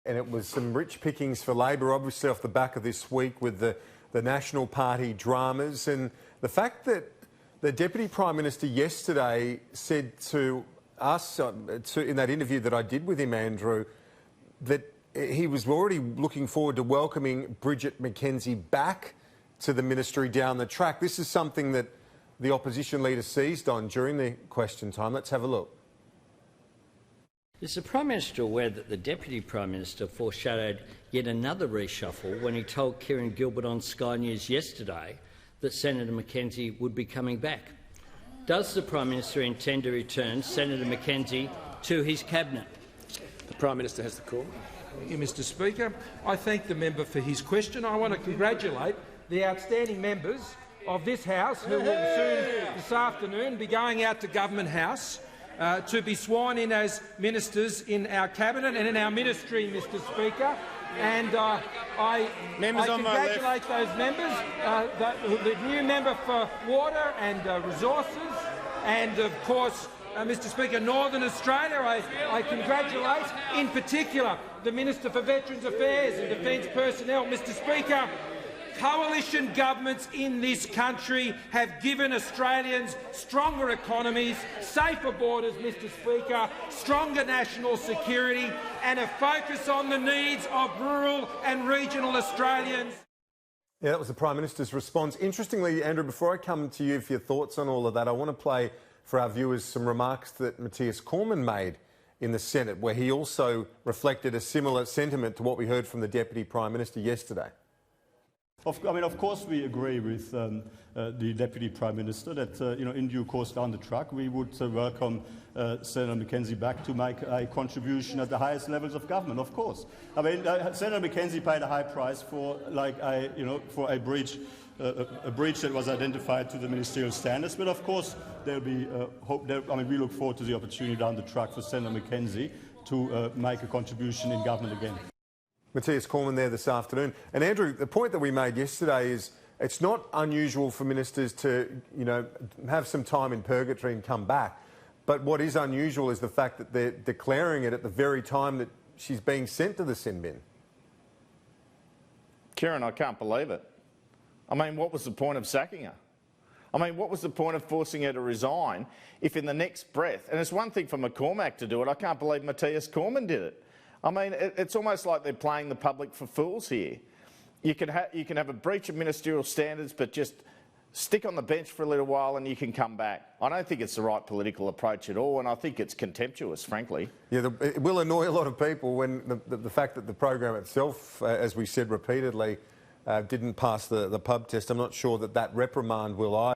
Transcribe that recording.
and it was some rich pickings for Labor, obviously off the back of this week with the National Party dramas. And the fact that the Deputy Prime Minister yesterday said to us, in that interview that I did with him, Andrew, that he was already looking forward to welcoming Bridget McKenzie back to the ministry down the track. This is something that the opposition leader seized on during the question time. Let's have a look. Is the Prime Minister aware that the Deputy Prime Minister foreshadowed yet another reshuffle when he told Kieran Gilbert on Sky News yesterday that Senator McKenzie would be coming back? Does the Prime Minister intend to return Senator McKenzie to his cabinet? The Prime Minister has the call. Thank you, Mr Speaker. I thank the member for his question. I want to congratulate the outstanding members of this House who will soon this afternoon be going out to Government House to be sworn in as ministers in our cabinet and in our ministry, Mr Speaker. And I congratulate those members, the new member for Water and Resources, and of course, Mr Speaker, Northern Australia. I congratulate in particular the Minister for Veterans Affairs and Defence Personnel. Mr Speaker, coalition governments in this country have given Australians stronger economies, safer borders, Mr Speaker, stronger national security and a focus on the needs of rural and regional Australians. Yeah, that was the Prime Minister's response. Interestingly, Andrew, before I come to you for your thoughts on all of that, I want to play for our viewers some remarks that Mathias Cormann made in the Senate, where he also reflected a similar sentiment to what we heard from the Deputy Prime Minister yesterday. Of course, we agree with the Deputy Prime Minister that, in due course down the track, we would welcome Senator McKenzie back to make a contribution at the highest levels of government. Of course, Senator McKenzie paid a high price for, for a breach that was identified to the ministerial standards. But of course, there'll be we look forward to the opportunity down the track for Senator McKenzie to make a contribution in government again. Mathias Cormann there this afternoon. And Andrew, the point that we made yesterday is it's not unusual for ministers to, have some time in purgatory and come back. But what is unusual is the fact that they're declaring it at the very time that she's being sent to the sin bin. Kieran, I can't believe it. What was the point of sacking her? What was the point of forcing her to resign if in the next breath, and it's one thing for McCormack to do it, I can't believe Mathias Cormann did it. It's almost like they're playing the public for fools here. You can have a breach of ministerial standards, but just stick on the bench for a little while and you can come back. I don't think it's the right political approach at all, and I think it's contemptuous, frankly. Yeah, it will annoy a lot of people when the fact that the program itself, as we said repeatedly, didn't pass the pub test. I'm not sure that reprimand will either.